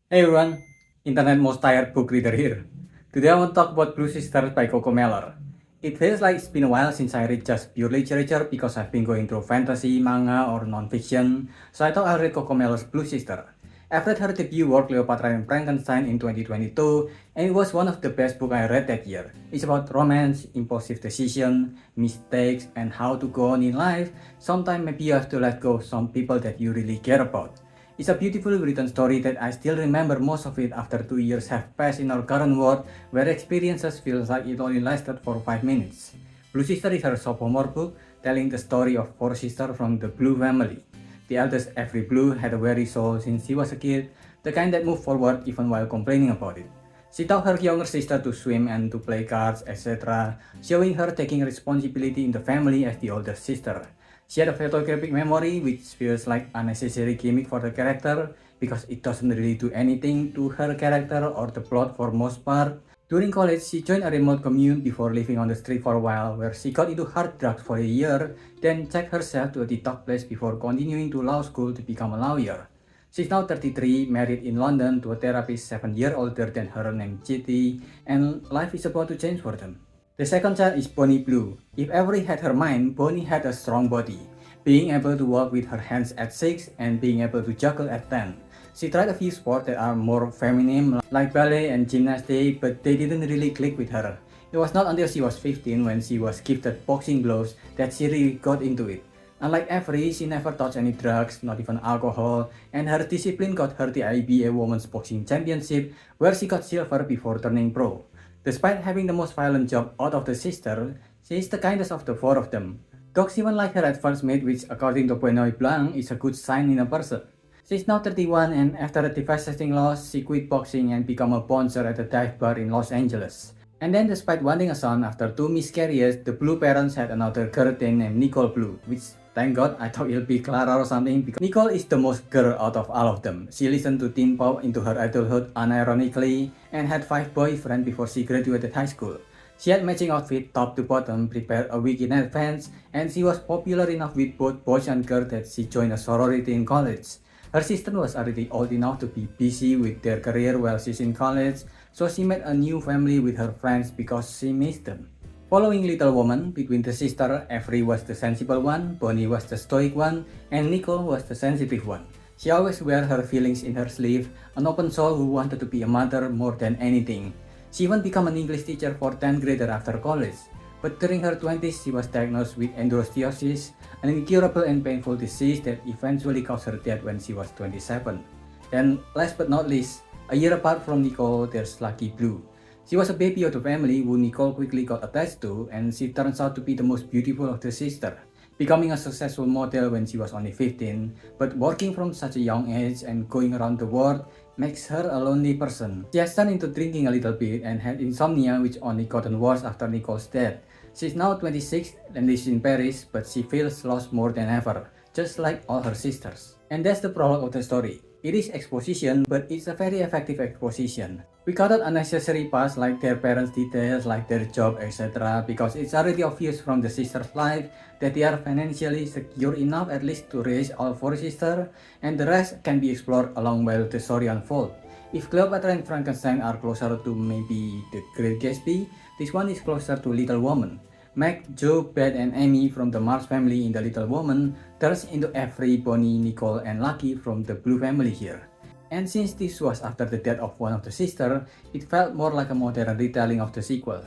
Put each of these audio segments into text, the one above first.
Hey everyone, internet most tired book reader here. Today I want to talk about Blue Sisters by Coco Mellor. It feels like it's been a while since I read just pure literature because I've been going through fantasy, manga, or non-fiction, so I thought I'll read Coco Mellor's Blue Sister. I've read her debut work Cleopatra and Frankenstein in 2022, and it was one of the best books I read that year. It's about romance, impulsive decision, mistakes, and how to go on in life. Sometimes maybe you have to let go of some people that you really care about. It's a beautifully written story that I still remember most of it after 2 years have passed in our current world where experiences feels like it only lasted for 5 minutes. Blue Sister is her sophomore book telling the story of four sisters from the Blue family. The eldest, Every Blue, had a weary soul since she was a kid, the kind that moved forward even while complaining about it. She taught her younger sister to swim and to play cards, etc., showing her taking responsibility in the family as the older sister. She had a photographic memory which feels like unnecessary gimmick for the character because it doesn't really do anything to her character or the plot for most part. During college, she joined a remote commune before living on the street for a while where she got into hard drugs for a year, then checked herself to a detox place before continuing to law school to become a lawyer. She's now 33, married in London to a therapist 7 years older than her named Chitty, and life is about to change for them. The second child is Bonnie Blue. If Avery had her mind, Bonnie had a strong body, being able to walk with her hands at 6 and being able to juggle at 10. She tried a few sports that are more feminine like ballet and gymnastics, but they didn't really click with her. It was not until she was 15 when she was gifted boxing gloves that she really got into it. Unlike Avery, she never touched any drugs, not even alcohol, and her discipline got her the IBA Women's Boxing Championship where she got silver before turning pro. Despite having the most violent job out of the sisters, she is the kindest of the four of them. Dogs even like her at first meet, which according to Benoit Blanc is a good sign in a person. She's now 31 and after a devastating loss, she quit boxing and became a bouncer at a dive bar in Los Angeles. And then despite wanting a son after 2 miscarriages, the Blue parents had another girl named Nicole Blue, which thank God I thought it'll be Clara or something because Nicole is the most girl out of all of them. She listened to teen pop into her adulthood unironically and had 5 boyfriends before she graduated high school. She had matching outfit top to bottom prepared a week in advance and she was popular enough with both boys and girls that she joined a sorority in college. Her sister was already old enough to be busy with their career while she's in college, so she made a new family with her friends because she missed them. Following Little Woman, between the sisters, Avery was the sensible one, Bonnie was the stoic one, and Nicole was the sensitive one. She always wear her feelings in her sleeve, an open soul who wanted to be a mother more than anything. She even became an English teacher for 10th grader after college. But during her 20s, she was diagnosed with endometriosis, an incurable and painful disease that eventually caused her death when she was 27. Then, last but not least, a year apart from Nicole, there's Lucky Blue. She was a baby of the family who Nicole quickly got attached to, and she turns out to be the most beautiful of the sisters, becoming a successful model when she was only 15, but working from such a young age and going around the world makes her a lonely person. She has turned into drinking a little bit and had insomnia which only gotten worse after Nicole's death. She's now 26 and lives in Paris, but she feels lost more than ever, just like all her sisters. And that's the prologue of the story. It is exposition, but it's a very effective exposition. We cut out unnecessary parts like their parents' details, like their job, etc. because it's already obvious from the sisters' life that they are financially secure enough at least to raise all four sisters, and the rest can be explored along while the story unfolds. If Cleopatra and Frankenstein are closer to maybe The Great Gatsby, this one is closer to Little Woman. Meg, Joe, Beth, and Amy from the Mars family in The Little Woman turns into Avery, Bonnie, Nicole, and Lucky from the Blue family here. And since this was after the death of one of the sisters, it felt more like a modern retelling of the sequel.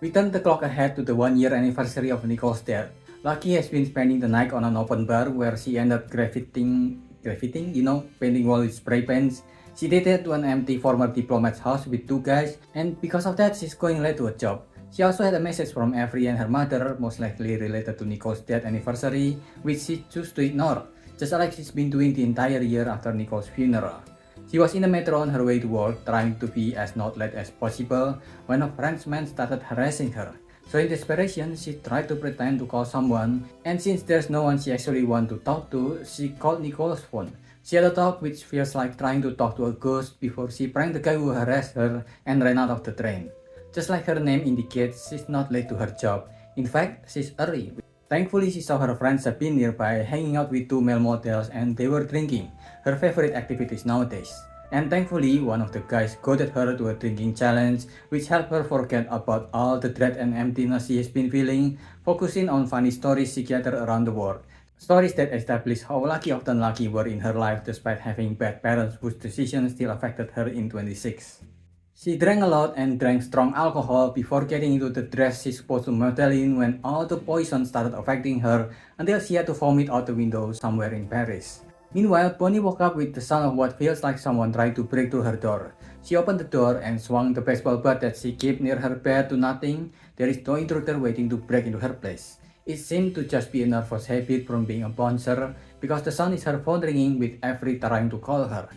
We turn the clock ahead to the 1 year anniversary of Nicole's death. Lucky has been spending the night on an open bar where she ended up graffiting, painting walls with spray paints. She dated to an empty former diplomat's house with 2 guys, and because of that, she's going late to a job. She also had a message from Avery and her mother, most likely related to Nicole's death anniversary, which she chose to ignore, just like she's been doing the entire year after Nicole's funeral. She was in the metro on her way to work, trying to be as not late as possible, when a Frenchman started harassing her. So in desperation, she tried to pretend to call someone, and since there's no one she actually wanted to talk to, she called Nicole's phone. She had a talk which feels like trying to talk to a ghost before she pranked the guy who harassed her and ran out of the train. Just like her name indicates, she's not late to her job. In fact, she's early. Thankfully, she saw her friend Sabine nearby hanging out with 2 male models and they were drinking, her favorite activities nowadays. And thankfully, one of the guys goaded her to a drinking challenge, which helped her forget about all the dread and emptiness she has been feeling, focusing on funny stories she gathered around the world. Stories that establish how often lucky were in her life despite having bad parents whose decisions still affected her in 26. She drank a lot and drank strong alcohol before getting into the dress she's supposed to motel in when all the poison started affecting her until she had to vomit out the window somewhere in Paris. Meanwhile, Bonnie woke up with the sound of what feels like someone trying to break through her door. She opened the door and swung the baseball bat that she kept near her bed to nothing. There is no intruder waiting to break into her place. It seemed to just be a nervous habit from being a bouncer because the sound is her phone ringing with Avery trying to call her.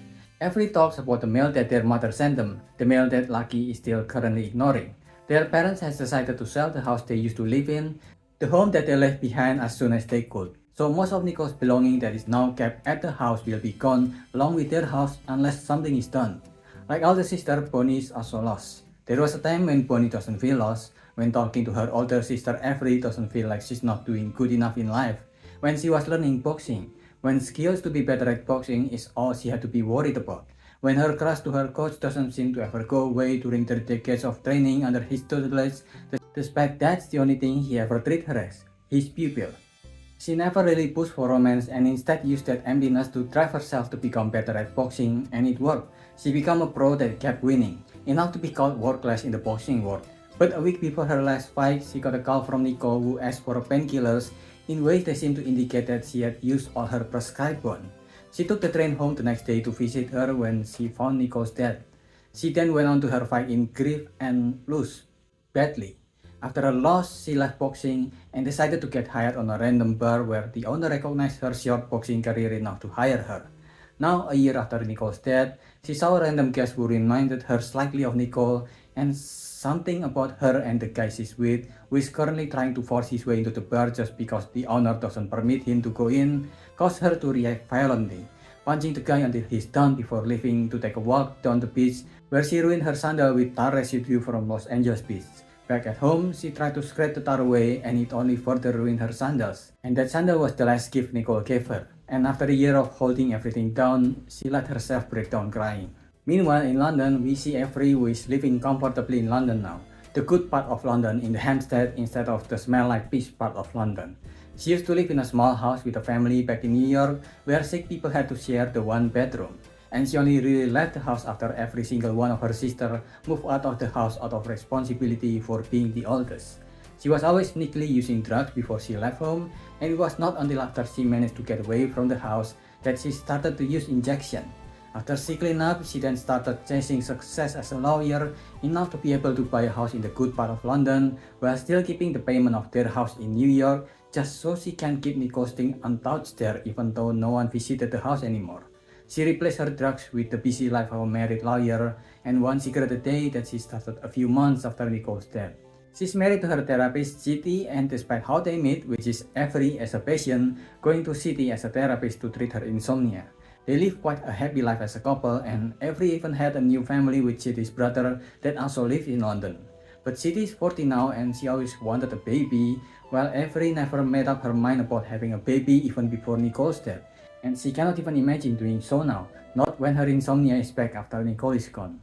Avery talks about the mail that their mother sent them, the mail that Lucky is still currently ignoring. Their parents has decided to sell the house they used to live in, the home that they left behind as soon as they could. So most of Nicole's belongings that is now kept at the house will be gone along with their house unless something is done. Like older sister, Bonnie is also lost. There was a time when Bonnie doesn't feel lost, when talking to her older sister Avery doesn't feel like she's not doing good enough in life, when she was learning boxing, when skills to be better at boxing is all she had to be worried about, when her crush to her coach doesn't seem to ever go away during their decades of training under his tutelage, despite that's the only thing he ever treated her as, his pupil. She never really pushed for romance and instead used that emptiness to drive herself to become better at boxing, and it worked. She became a pro that kept winning, enough to be called world class in the boxing world. But a week before her last fight, she got a call from Nicole who asked for painkillers in ways that seemed to indicate that she had used all her prescribed one. She took the train home the next day to visit her when she found Nicole's dead. She then went on to her fight in grief and lost badly. After a loss, she left boxing and decided to get hired on a random bar where the owner recognized her short boxing career enough to hire her. Now, a year after Nicole's death, she saw a random guest who reminded her slightly of Nicole and something about her and the guy she's with, who is currently trying to force his way into the bar just because the owner doesn't permit him to go in, caused her to react violently, punching the guy until he's down before leaving to take a walk down the beach where she ruined her sandal with tar residue from Los Angeles Beach. Back at home, she tried to scrape the tar away and it only further ruined her sandals. And that sandal was the last gift Nicole gave her. And after a year of holding everything down, she let herself break down crying. Meanwhile, in London, we see Avery who is living comfortably in London now, the good part of London in the Hampstead instead of the smell like piss part of London. She used to live in a small house with a family back in New York where 6 people had to share the one bedroom. And she only really left the house after every single one of her sisters moved out of the house out of responsibility for being the oldest. She was always sneakily using drugs before she left home, and it was not until after she managed to get away from the house that she started to use injection. After she cleaned up, she then started chasing success as a lawyer, enough to be able to buy a house in the good part of London, while still keeping the payment of their house in New York, just so she can keep Nicole's thing untouched there even though no one visited the house anymore. She replaced her drugs with the busy life of a married lawyer, and one cigarette a day that she started a few months after Nicole's death. She's married to her therapist, City, and despite how they meet, which is Avery as a patient, going to City as a therapist to treat her insomnia. They live quite a happy life as a couple, and Avery even had a new family with City's brother that also lives in London. But City is 40 now and she always wanted a baby, while Avery never made up her mind about having a baby even before Nicole's death. And she cannot even imagine doing so now, not when her insomnia is back after Nicole is gone.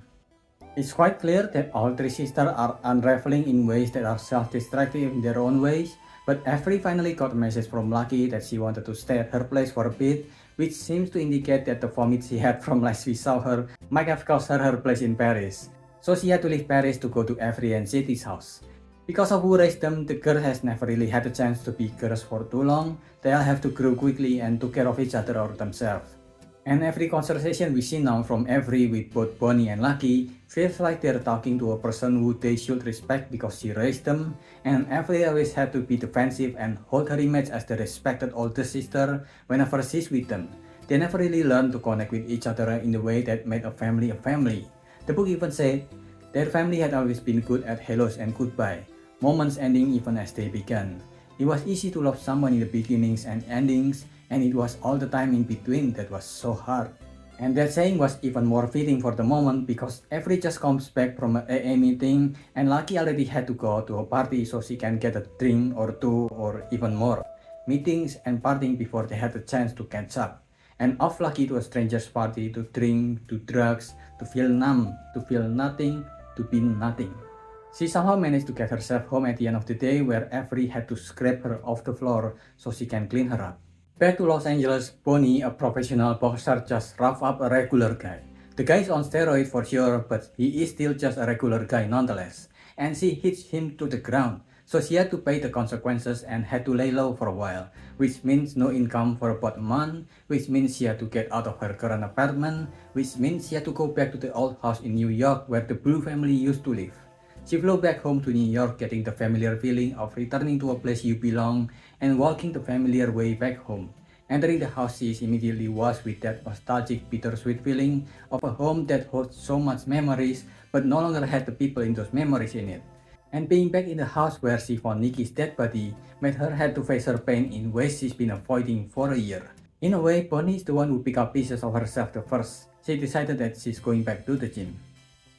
It's quite clear that all 3 sisters are unraveling in ways that are self-destructive in their own ways, but Avery finally got a message from Lucky that she wanted to stay at her place for a bit, which seems to indicate that the vomit she had from last we saw her might have cost her her place in Paris. So she had to leave Paris to go to Avery and City's house. Because of who raised them, the girl has never really had a chance to be girls for too long. They all have to grow quickly and took care of each other or themselves. And every conversation we see now from Avery with both Bonnie and Lucky feels like they're talking to a person who they should respect because she raised them, and Avery always had to be defensive and hold her image as the respected older sister whenever she's with them. They never really learned to connect with each other in the way that made a family a family. The book even said their family had always been good at hellos and goodbye, moments ending even as they began. It was easy to love someone in the beginnings and endings, and it was all the time in between that was so hard. And that saying was even more fitting for the moment because Avery just comes back from an AA meeting and Lucky already had to go to a party so she can get a drink or two or even more. Meetings and partying before they had the chance to catch up. and off Lucky to a stranger's party to drink, to drugs, to feel numb, to feel nothing, to be nothing. She somehow managed to get herself home at the end of the day where Avery had to scrape her off the floor so she can clean her up. Back to Los Angeles, Bonnie, a professional boxer, just rough up a regular guy. The guy is on steroids for sure, but he is still just a regular guy nonetheless. And she hits him to the ground, so she had to pay the consequences and had to lay low for a while, which means no income for about a month, which means she had to get out of her current apartment, which means she had to go back to the old house in New York where the Blue family used to live. She flew back home to New York, getting the familiar feeling of returning to a place you belong and walking the familiar way back home. Entering the house, she is immediately washed with that nostalgic, bittersweet feeling of a home that holds so much memories but no longer had the people in those memories in it. And being back in the house where she found Nikki's dead body made her have to face her pain in ways she's been avoiding for a year. In a way, Bonnie is the one who picked up pieces of herself the first. She decided that she's going back to the gym.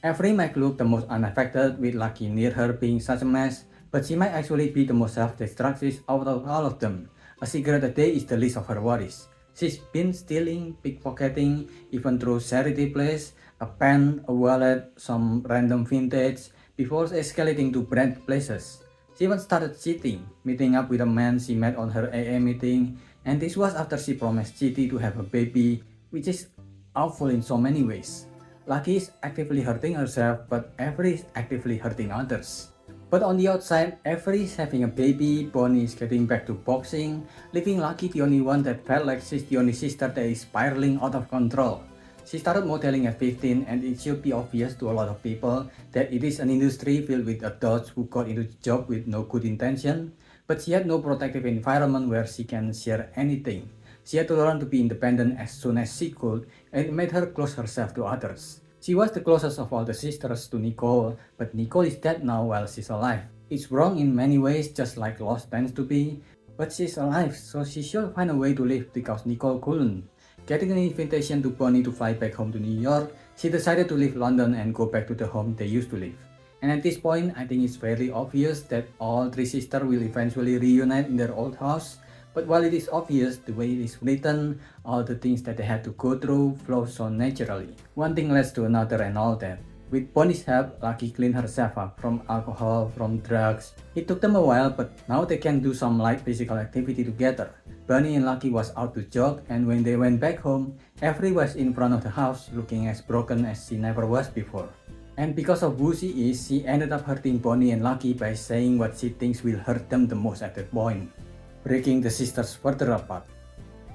Avery might look the most unaffected with Lucky near her being such a mess, but she might actually be the most self-destructive out of all of them. A cigarette a day is the least of her worries. She's been stealing, pickpocketing, even through charity place, a pen, a wallet, some random vintage, before escalating to brand places. She even started cheating, meeting up with a man she met on her AA meeting, and this was after she promised Chitty to have a baby, which is awful in so many ways. Lucky is actively hurting herself, but Avery is actively hurting others. But on the outside, Avery is having a baby, Bonnie is getting back to boxing, leaving Lucky the only one that felt like she's the only sister that is spiraling out of control. She started modeling at 15 and it should be obvious to a lot of people that it is an industry filled with adults who got into the job with no good intention, but she had no protective environment where she can share anything. She had to learn to be independent as soon as she could, and it made her close herself to others. She was the closest of all the sisters to Nicole, but Nicole is dead now while she's alive. It's wrong in many ways, just like loss tends to be, but she's alive, so she should find a way to live because Nicole couldn't. Getting an invitation to Bonnie to fly back home to New York, she decided to leave London and go back to the home they used to live. And at this point, I think it's fairly obvious that all three sisters will eventually reunite in their old house. But while it is obvious, the way it is written, all the things that they had to go through flow so naturally. One thing leads to another and all that. With Bonnie's help, Lucky cleaned herself up from alcohol, from drugs. It took them a while, but now they can do some light physical activity together. Bonnie and Lucky was out to jog, and when they went back home, Avery was in front of the house looking as broken as she never was before. And because of who she is, she ended up hurting Bonnie and Lucky by saying what she thinks will hurt them the most at that point, breaking the sisters further apart.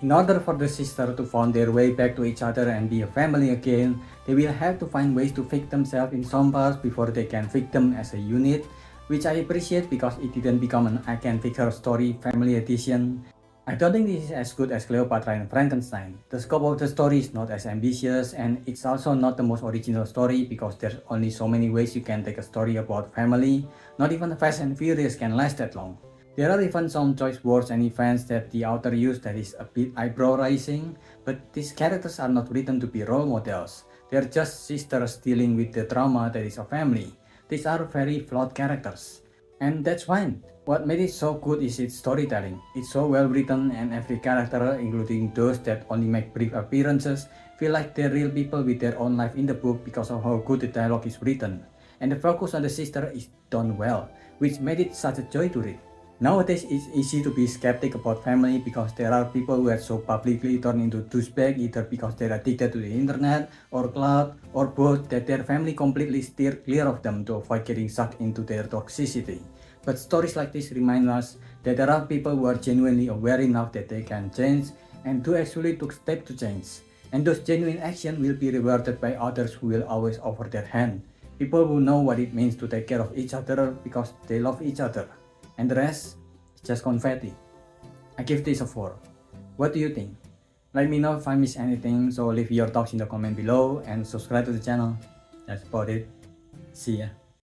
In order for the sisters to find their way back to each other and be a family again, they will have to find ways to fix themselves in some parts before they can fix them as a unit, which I appreciate because it didn't become an I Can Fix Her story family edition. I don't think this is as good as Cleopatra and Frankenstein. The scope of the story is not as ambitious, and it's also not the most original story because there's only so many ways you can take a story about family. Not even Fast and Furious can last that long. There are even some choice words and events that the author used that is a bit eyebrow-raising, but these characters are not written to be role models. They're just sisters dealing with the trauma that is a family. These are very flawed characters. And that's fine. What made it so good is its storytelling. It's so well written and every character, including those that only make brief appearances, feel like they're real people with their own life in the book because of how good the dialogue is written. And the focus on the sister is done well, which made it such a joy to read. Nowadays, it's easy to be skeptic about family because there are people who are so publicly turned into douchebags either because they're addicted to the internet or cloud or both that their family completely steer clear of them to avoid getting sucked into their toxicity. But stories like this remind us that there are people who are genuinely aware enough that they can change and who actually took steps to change. And those genuine actions will be rewarded by others who will always offer their hand. People who know what it means to take care of each other because they love each other. And the rest is just confetti. I give this a 4. What do you think? Let me know if I miss anything, so leave your thoughts in the comment below and subscribe to the channel. That's about it. See ya.